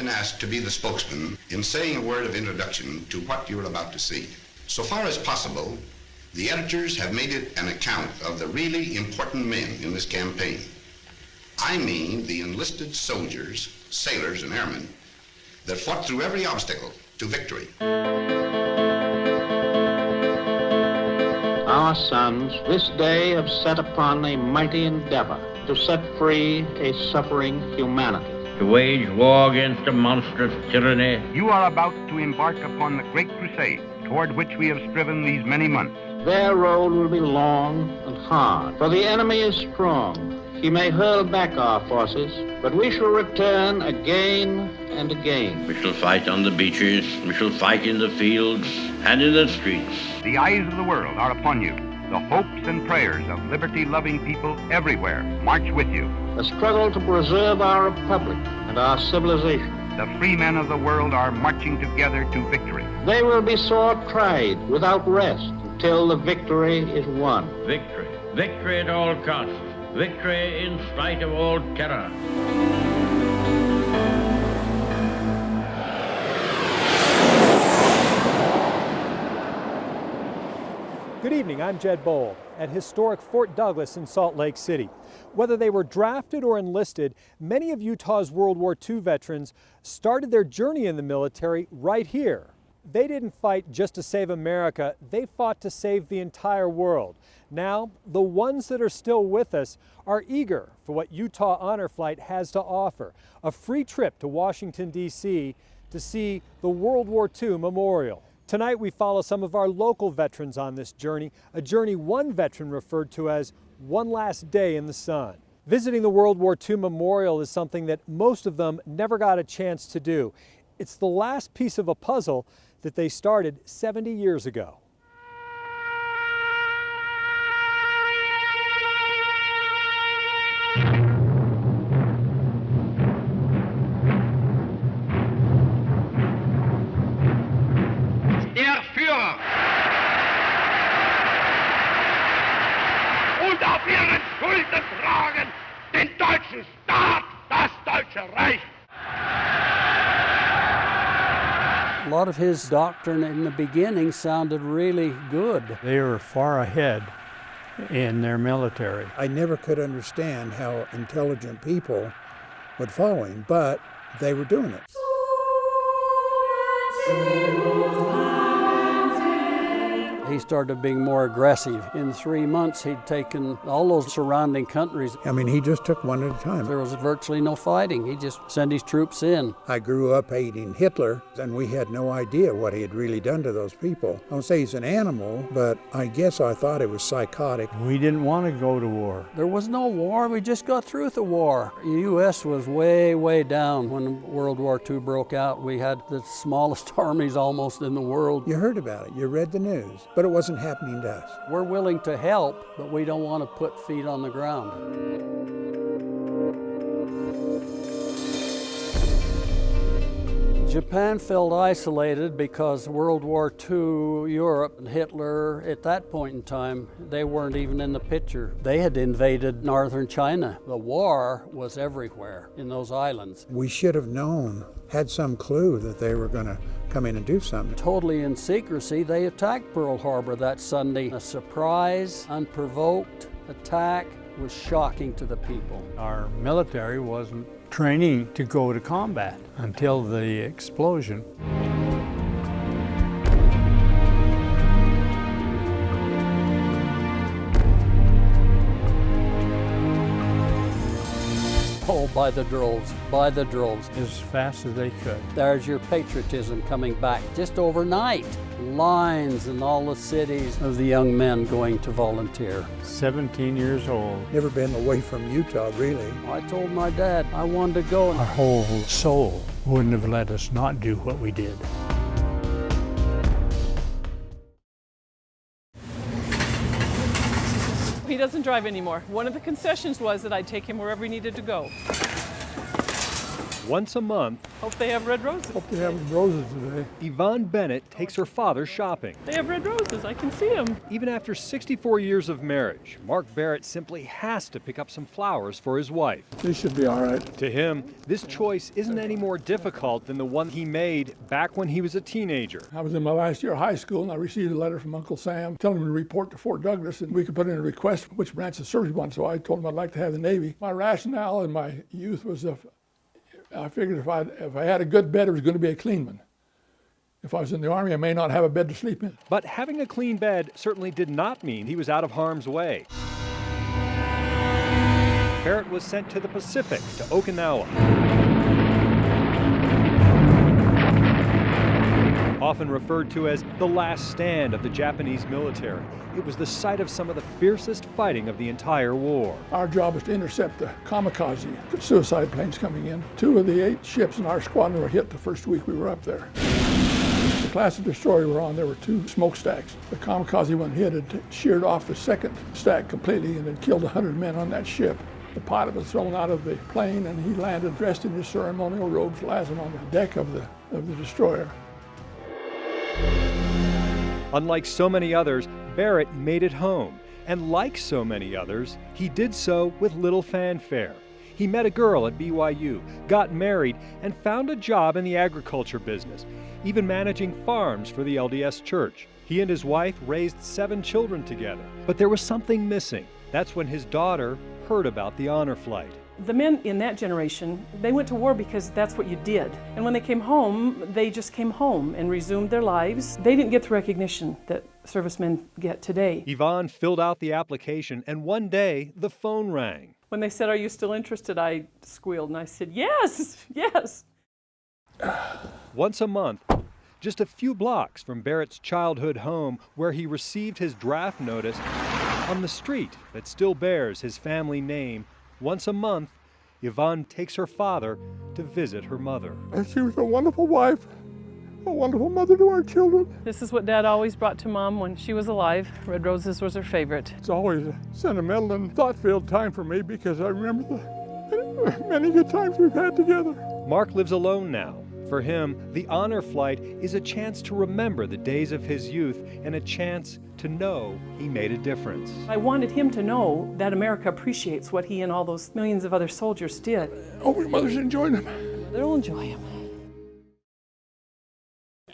been asked to be the spokesman in saying a word of introduction to what you're about to see. So far as possible, the editors have made it an account of the really important men in this campaign. I mean the enlisted soldiers, sailors, and airmen that fought through every obstacle to victory. Our sons this day have set upon a mighty endeavor to set free a suffering humanity. To wage war against a monstrous tyranny. You are about to embark upon the great crusade toward which we have striven these many months. Their road will be long and hard, for the enemy is strong. He may hurl back our forces, but we shall return again and again. We shall fight on the beaches, we shall fight in the fields and in the streets. The eyes of the world are upon you. The hopes and prayers of liberty-loving people everywhere march with you. The struggle to preserve our republic and our civilization. The free men of the world are marching together to victory. They will be sore tried without rest until the victory is won. Victory. Victory at all costs. Victory in spite of all terror. Good evening, I'm Jed Bowl at historic Fort Douglas in Salt Lake City. Whether they were drafted or enlisted, many of Utah's World War II veterans started their journey in the military right here. They didn't fight just to save America, they fought to save the entire world. Now, the ones that are still with us are eager for what Utah Honor Flight has to offer, a free trip to Washington, D.C. to see the World War II Memorial. Tonight we follow some of our local veterans on this journey, a journey one veteran referred to as one last day in the sun. Visiting the World War II Memorial is something that most of them never got a chance to do. It's the last piece of a puzzle that they started 70 years ago. Der Führer und auf ihren Schultern tragen den deutschen Staat, das Deutsche Reich. A lot of his doctrine in the beginning sounded really good. They were far ahead in their military. I never could understand how intelligent people would follow him, but they were doing it. He started being more aggressive. In 3 months, he'd taken all those surrounding countries. I mean, he just took one at a time. There was virtually no fighting. He just sent his troops in. I grew up hating Hitler, and we had no idea what he had really done to those people. I don't say he's an animal, but I guess I thought it was psychotic. We didn't want to go to war. There was no war. We just got through the war. The U.S. was way, way down when World War II broke out. We had the smallest armies almost in the world. You heard about it. You read the news. But it wasn't happening to us. We're willing to help, but we don't want to put feet on the ground. Japan felt isolated because World War II, Europe, and Hitler, at that point in time, they weren't even in the picture. They had invaded northern China. The war was everywhere in those islands. We should have known, had some clue that they were going to come in and do something. Totally in secrecy, they attacked Pearl Harbor that Sunday. A surprise, unprovoked attack was shocking to the people. Our military wasn't training to go to combat until the explosion. Oh, by the droves. As fast as they could. There's your patriotism coming back just overnight. Lines in all the cities of the young men going to volunteer. 17 years old. Never been away from Utah, really. I told my dad I wanted to go. Our whole soul wouldn't have let us not do what we did. He doesn't drive anymore. One of the concessions was that I'd take him wherever he needed to go. Once a month, Hope they have red roses. Hope they have roses today. Yvonne Bennett takes her father shopping. They have red roses. I can see them. Even after 64 years of marriage, Mark Barrett simply has to pick up some flowers for his wife. These should be all right. To him, this choice isn't any more difficult than the one he made back when he was a teenager. I was in my last year of high school, and I received a letter from Uncle Sam telling me to report to Fort Douglas, and we could put in a request for which branch of service we wanted. So I told him I'd like to have the Navy. My rationale in my youth was I figured if I had a good bed, it was going to be a clean one. If I was in the Army, I may not have a bed to sleep in. But having a clean bed certainly did not mean he was out of harm's way. Barrett was sent to the Pacific, to Okinawa. Often referred to as the last stand of the Japanese military, it was the site of some of the fiercest fighting of the entire war. Our job was to intercept the kamikaze suicide planes coming in. 2 of the 8 ships in our squadron were hit the first week we were up there. The class of destroyer we were on, there were 2 smokestacks. The kamikaze one hit had sheared off the second stack completely and had killed 100 men on that ship. The pilot was thrown out of the plane and he landed dressed in his ceremonial robes, landing on the deck of the destroyer. Unlike so many others, Barrett made it home, and like so many others, he did so with little fanfare. He met a girl at BYU, got married, and found a job in the agriculture business, even managing farms for the LDS Church. He and his wife raised 7 children together, but there was something missing. That's when his daughter heard about the honor flight. The men in that generation, they went to war because that's what you did. And when they came home, they just came home and resumed their lives. They didn't get the recognition that servicemen get today. Yvonne filled out the application, and one day the phone rang. When they said, "Are you still interested?" I squealed and I said, "Yes, yes." Once a month, just a few blocks from Barrett's childhood home where he received his draft notice, on the street that still bears his family name, once a month, Yvonne takes her father to visit her mother. And she was a wonderful wife, a wonderful mother to our children. This is what Dad always brought to Mom when she was alive. Red roses was her favorite. It's always a sentimental and thought-filled time for me because I remember the many good times we've had together. Mark lives alone now. For him, the honor flight is a chance to remember the days of his youth and a chance to know he made a difference. I wanted him to know that America appreciates what he and all those millions of other soldiers did. Oh, your mother's enjoying them. They'll enjoy him.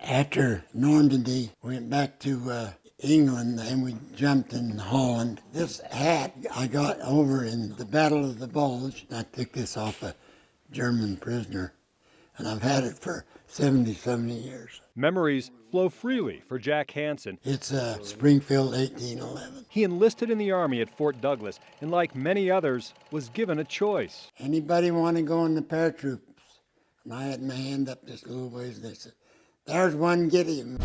After Normandy, we went back to England and we jumped in Holland. This hat I got over in the Battle of the Bulge. I took this off a German prisoner, and I've had it for 70 years. Memories flow freely for Jack Hansen. It's Springfield, 1811. He enlisted in the Army at Fort Douglas, and like many others, was given a choice. Anybody want to go in the paratroops? And I had my hand up this little ways, and they said, "There's one, get him."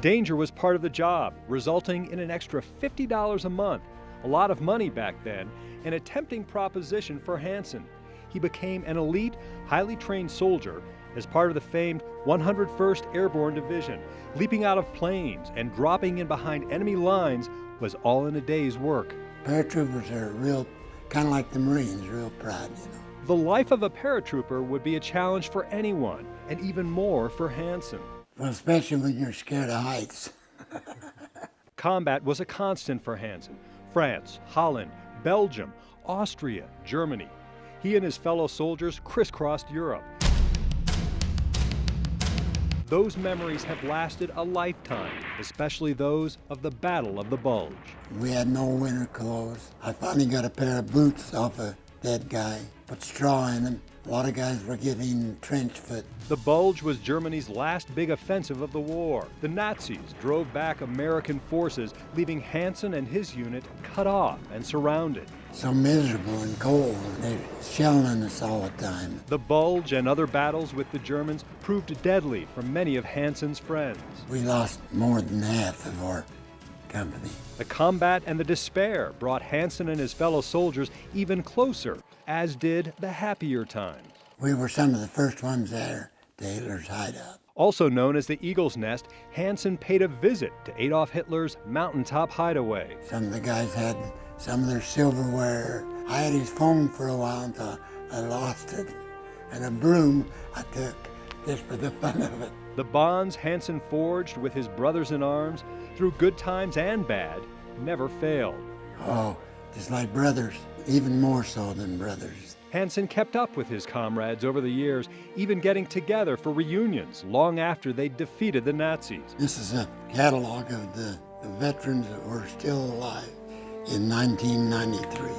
Danger was part of the job, resulting in an extra $50 a month, a lot of money back then, and a tempting proposition for Hansen. He became an elite, highly trained soldier as part of the famed 101st Airborne Division. Leaping out of planes and dropping in behind enemy lines was all in a day's work. Paratroopers are real, kind of like the Marines, real proud, you know. The life of a paratrooper would be a challenge for anyone, and even more for Hansen. Well, especially when you're scared of heights. Combat was a constant for Hansen. France, Holland, Belgium, Austria, Germany. He and his fellow soldiers crisscrossed Europe. Those memories have lasted a lifetime, especially those of the Battle of the Bulge. We had no winter clothes. I finally got a pair of boots off a dead guy, put straw in them. A lot of guys were getting trench foot. The Bulge was Germany's last big offensive of the war. The Nazis drove back American forces, leaving Hansen and his unit cut off and surrounded. So miserable and cold. They're shelling us all the time. The Bulge and other battles with the Germans proved deadly for many of Hansen's friends. We lost more than half of our company. The combat and the despair brought Hansen and his fellow soldiers even closer, as did the happier times. We were some of the first ones there to Hitler's hideout. Also known as the Eagle's Nest, Hansen paid a visit to Adolf Hitler's mountaintop hideaway. Some of the guys had some of their silverware. I had his phone for a while until I lost it, and a broom I took just for the fun of it. The bonds Hansen forged with his brothers in arms through good times and bad never failed. Oh, just like brothers, even more so than brothers. Hansen kept up with his comrades over the years, even getting together for reunions long after they'd defeated the Nazis. This is a catalog of the veterans that were still alive in 1993.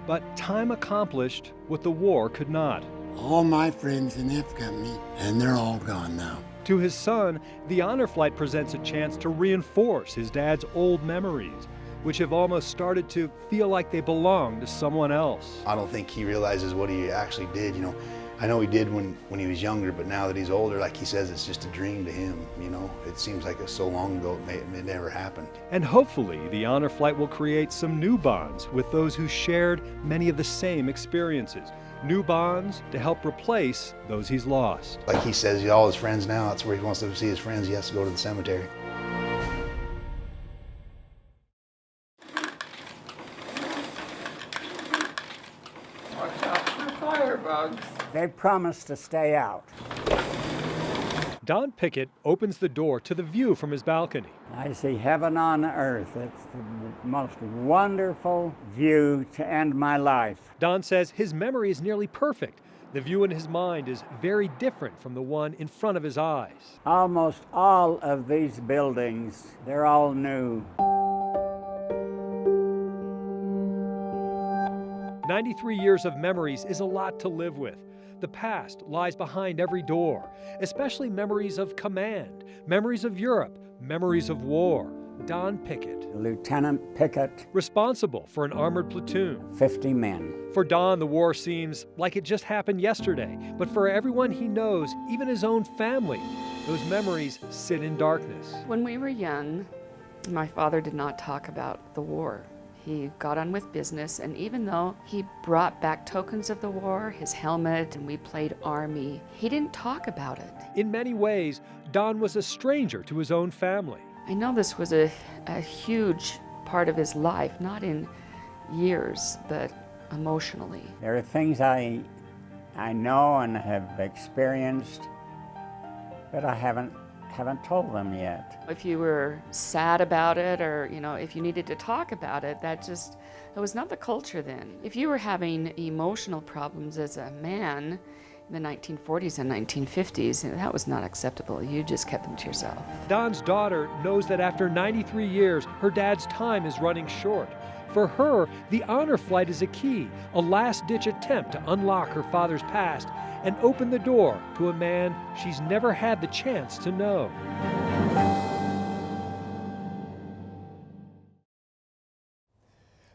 But time accomplished what the war could not. All my friends in F Company, and they're all gone now. To his son, the honor flight presents a chance to reinforce his dad's old memories, which have almost started to feel like they belong to someone else. I don't think he realizes what he actually did. You know, I know he did when he was younger, but now that he's older, like he says, it's just a dream to him. You know, it seems like it's so long ago it never happened. And hopefully the honor flight will create some new bonds with those who shared many of the same experiences. New bonds to help replace those he's lost. Like he says, all his friends now, that's where he wants to see his friends. He has to go to the cemetery. They promised to stay out. Don Pickett opens the door to the view from his balcony. I see heaven on earth. It's the most wonderful view to end my life. Don says his memory is nearly perfect. The view in his mind is very different from the one in front of his eyes. Almost all of these buildings, they're all new. 93 years of memories is a lot to live with. The past lies behind every door, especially memories of command, memories of Europe, memories of war. Don Pickett. Lieutenant Pickett. Responsible for an armored platoon. 50 men. For Don, the war seems like it just happened yesterday. But for everyone he knows, even his own family, those memories sit in darkness. When we were young, my father did not talk about the war. He got on with business, and even though he brought back tokens of the war, his helmet, and we played army, he didn't talk about it. In many ways, Don was a stranger to his own family. I know this was a huge part of his life, not in years, but emotionally. There are things I know and have experienced, but I haven't told them yet. If you were sad about it, or if you needed to talk about it, that was not the culture then. If you were having emotional problems as a man in the 1940s and 1950s, that was not acceptable. You just kept them to yourself. Don's daughter knows that after 93 years, her dad's time is running short. For her, the honor flight is a key, a last-ditch attempt to unlock her father's past and open the door to a man she's never had the chance to know.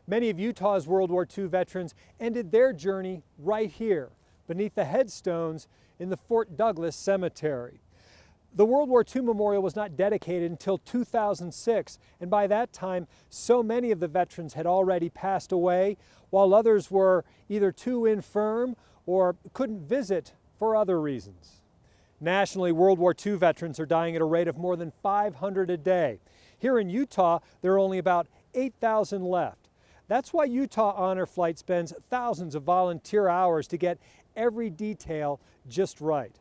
Many of Utah's World War II veterans ended their journey right here, beneath the headstones in the Fort Douglas Cemetery. The World War II memorial was not dedicated until 2006, and by that time, so many of the veterans had already passed away, while others were either too infirm or couldn't visit for other reasons. Nationally, World War II veterans are dying at a rate of more than 500 a day. Here in Utah, there are only about 8,000 left. That's why Utah Honor Flight spends thousands of volunteer hours to get every detail just right.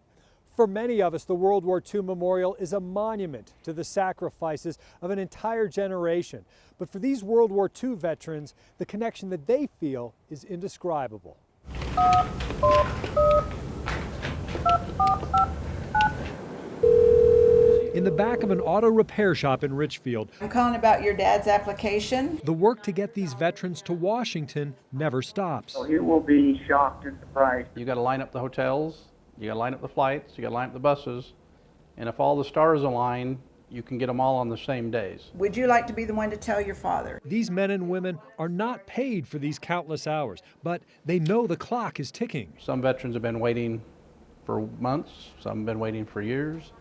For many of us, the World War II Memorial is a monument to the sacrifices of an entire generation. But for these World War II veterans, the connection that they feel is indescribable. In the back of an auto repair shop in Richfield, I'm calling about your dad's application. The work to get these veterans to Washington never stops. So you will be shocked and surprised. You got to line up the hotels, you got to line up the flights, you got to line up the buses, and if all the stars align, you can get them all on the same days. Would you like to be the one to tell your father? These men and women are not paid for these countless hours, but they know the clock is ticking. Some veterans have been waiting for months, some have been waiting for years,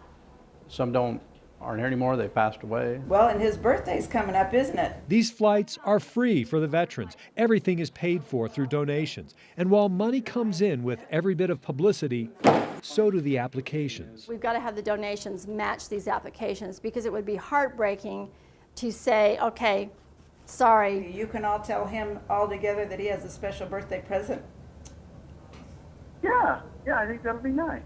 some aren't here anymore, they've passed away. Well, and his birthday's coming up, isn't it? These flights are free for the veterans. Everything is paid for through donations. And while money comes in with every bit of publicity, so do the applications. We've got to have the donations match these applications, because it would be heartbreaking to say, okay, Sorry. You can all tell him all together that he has a special birthday present. Yeah, I think that'll be nice.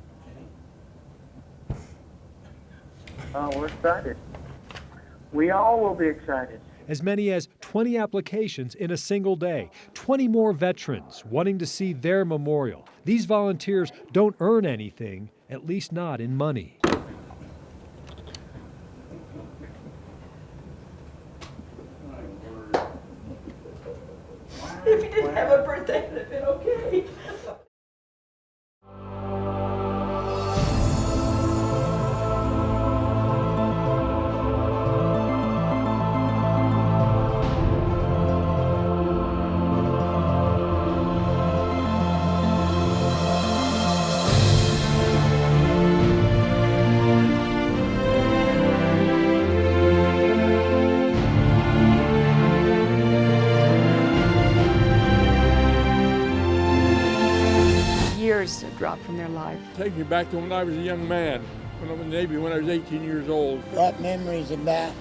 We're excited. We all will be excited. As many as 20 applications in a single day, 20 more veterans wanting to see their memorial. These volunteers don't earn anything, at least not in money. If he didn't have a birthday, it would have been okay. Years dropped from their life. Take me back to when I was a young man, when I was in the Navy, when I was 18 years old. Brought memories about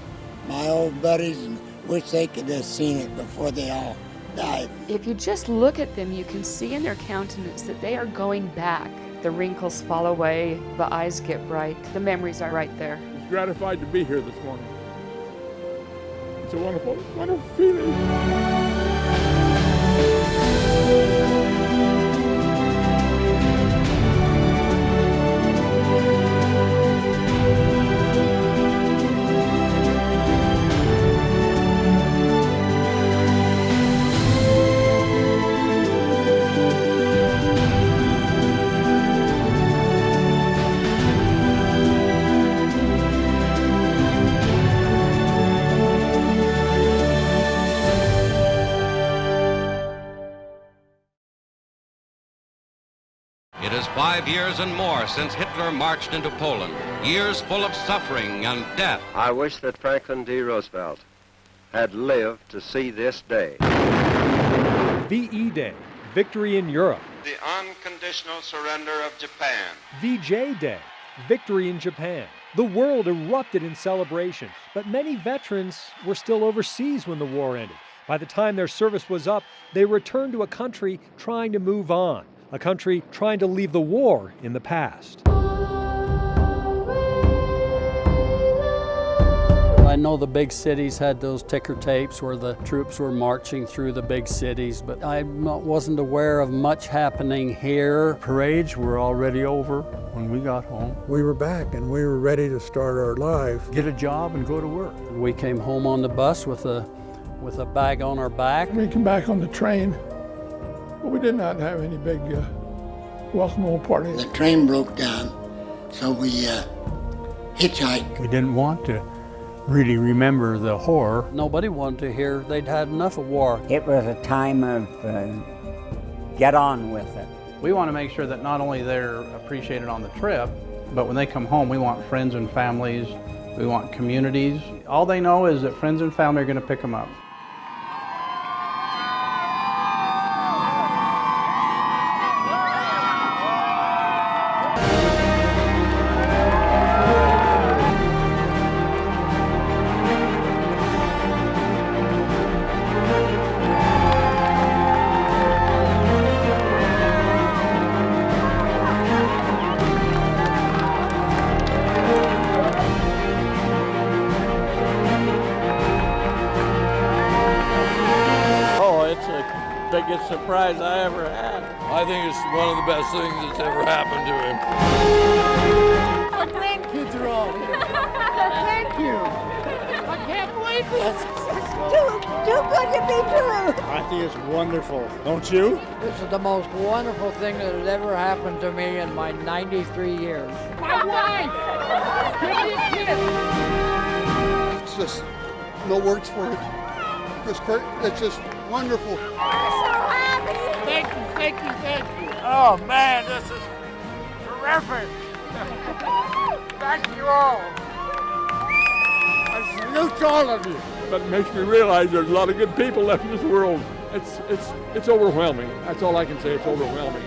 my old buddies and wish they could have seen it before they all died. If you just look at them, you can see in their countenance that they are going back. The wrinkles fall away, the eyes get bright, the memories are right there. I was gratified to be here this morning. It's a wonderful, wonderful feeling. It is 5 years and more since Hitler marched into Poland, years full of suffering and death. I wish that Franklin D. Roosevelt had lived to see this day. VE Day, Victory in Europe. The unconditional surrender of Japan. VJ Day, Victory in Japan. The world erupted in celebration, but many veterans were still overseas when the war ended. By the time their service was up, they returned to a country trying to move on. A country trying to leave the war in the past. I know the big cities had those ticker tapes where the troops were marching through the big cities, but I wasn't aware of much happening here. Parades were already over when we got home. We were back and we were ready to start our life. Get a job and go to work. We came home on the bus with a bag on our back. We came back on the train. But we did not have any big welcome home party. The train broke down, so we hitchhiked. We didn't want to really remember the horror. Nobody wanted to hear they'd had enough of war. It was a time of get on with it. We want to make sure that not only they're appreciated on the trip, but when they come home, we want friends and families, we want communities. All they know is that friends and family are going to pick them up. Biggest surprise I ever had. I think it's one of the best things that's ever happened to him. My grandkids are all here. Thank you. I can't believe this. It's too good to be true. I think it's wonderful, don't you? This is the most wonderful thing that has ever happened to me in my 93 years. My wife! Give me a kiss! It's just no words for it. It's just wonderful. I'm so happy! Thank you, thank you, thank you. Oh man, this is terrific. Thank you all. I salute all of you. But it makes me realize there's a lot of good people left in this world. It's overwhelming. That's all I can say. It's overwhelming.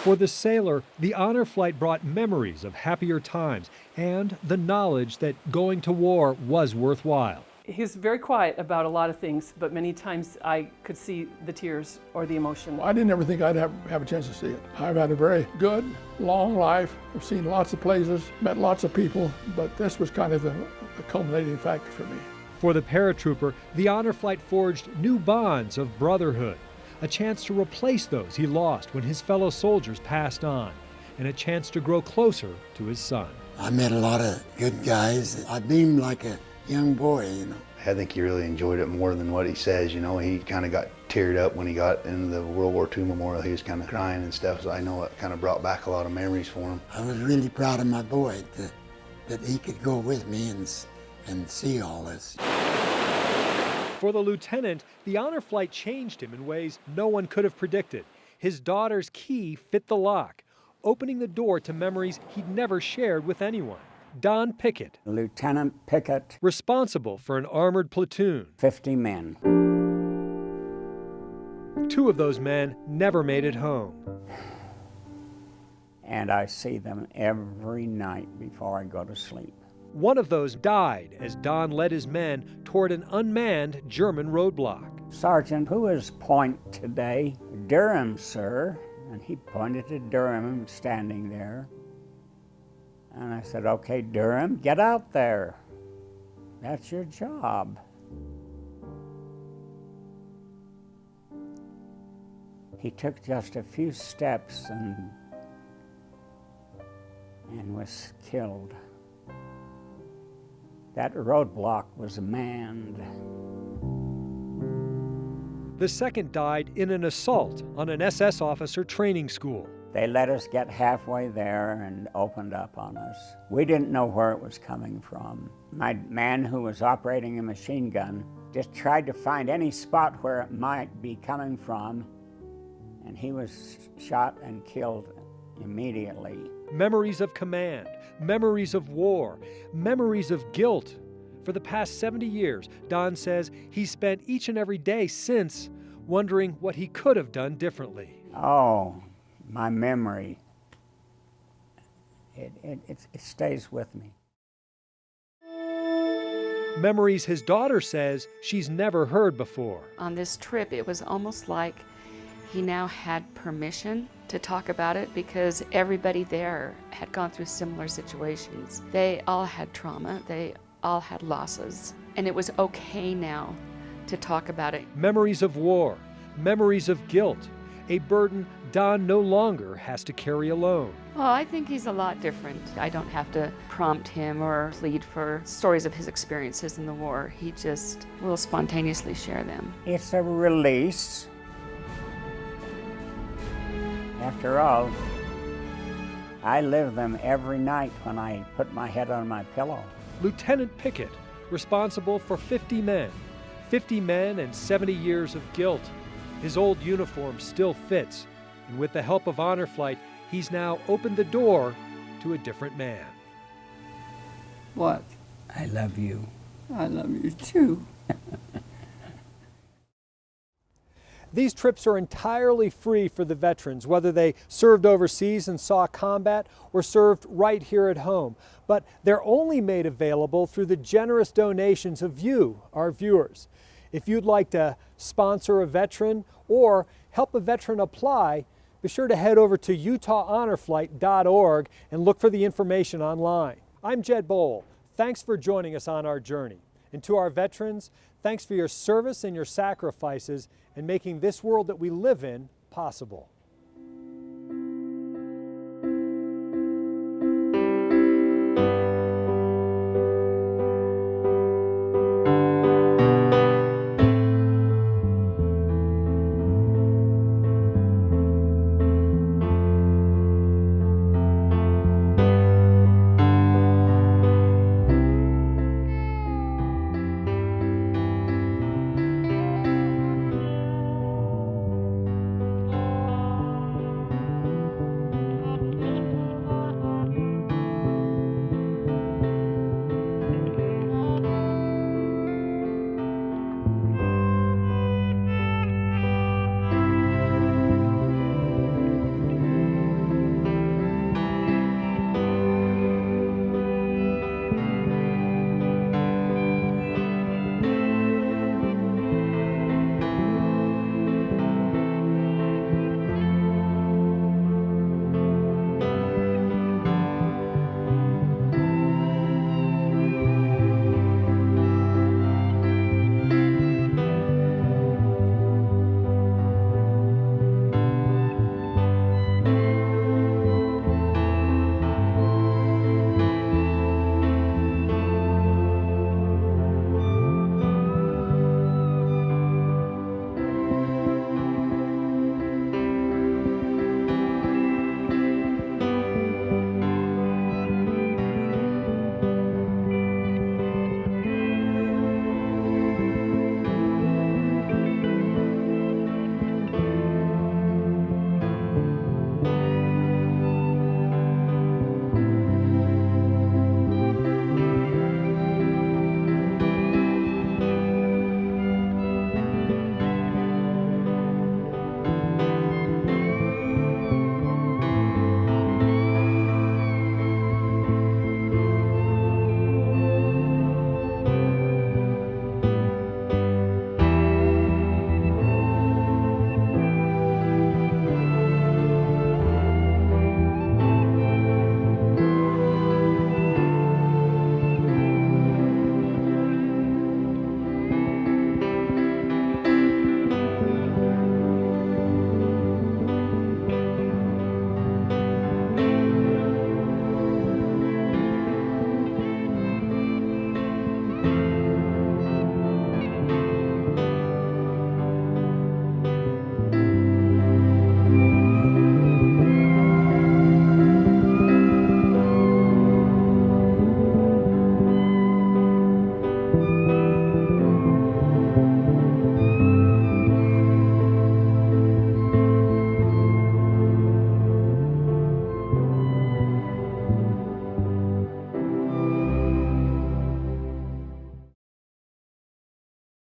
For the sailor, the honor flight brought memories of happier times and the knowledge that going to war was worthwhile. He's very quiet about a lot of things, but many times I could see the tears or the emotion. I didn't ever think I'd have a chance to see it. I've had a very good, long life. I've seen lots of places, met lots of people, but this was kind of the culminating factor for me. For the paratrooper, the honor flight forged new bonds of brotherhood, a chance to replace those he lost when his fellow soldiers passed on, and a chance to grow closer to his son. I met a lot of good guys. I beamed like a young boy, you know. I think he really enjoyed it more than what he says, you know. He kind of got teared up when he got into the World War II memorial. He was kind of crying and stuff, so I know it kind of brought back a lot of memories for him. I was really proud of my boy that he could go with me and see all this. For the lieutenant, the honor flight changed him in ways no one could have predicted. His daughter's key fit the lock, opening the door to memories he'd never shared with anyone. Don Pickett, Lieutenant Pickett, responsible for an armored platoon. 50 men. 2 of those men never made it home. And I see them every night before I go to sleep. One of those died as Don led his men toward an unmanned German roadblock. Sergeant, who is point today? Durham, sir. And he pointed to Durham standing there. And I said, okay, Durham, get out there. That's your job. He took just a few steps and was killed. That roadblock was manned. The second died in an assault on an SS officer training school. They let us get halfway there and opened up on us. We didn't know where it was coming from. My man who was operating a machine gun just tried to find any spot where it might be coming from, and he was shot and killed immediately. Memories of command, memories of war, memories of guilt. For the past 70 years, Don says he's spent each and every day since wondering what he could have done differently. Oh, my memory, it stays with me. Memories his daughter says she's never heard before. On this trip, it was almost like he now had permission to talk about it because everybody there had gone through similar situations. They all had trauma, they all had losses, and it was okay now to talk about it. Memories of war, memories of guilt, a burden Don no longer has to carry alone. Well, I think he's a lot different. I don't have to prompt him or plead for stories of his experiences in the war. He just will spontaneously share them. It's a release. After all, I live them every night when I put my head on my pillow. Lieutenant Pickett, responsible for 50 men and 70 years of guilt. His old uniform still fits, and with the help of Honor Flight, he's now opened the door to a different man. What? I love you. I love you too. These trips are entirely free for the veterans, whether they served overseas and saw combat or served right here at home. But they're only made available through the generous donations of you, our viewers. If you'd like to sponsor a veteran or help a veteran apply, be sure to head over to UtahHonorFlight.org and look for the information online. I'm Jed Bohl. Thanks for joining us on our journey. And to our veterans, thanks for your service and your sacrifices in making this world that we live in possible.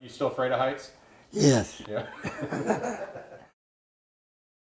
You still afraid of heights? Yes. Yeah.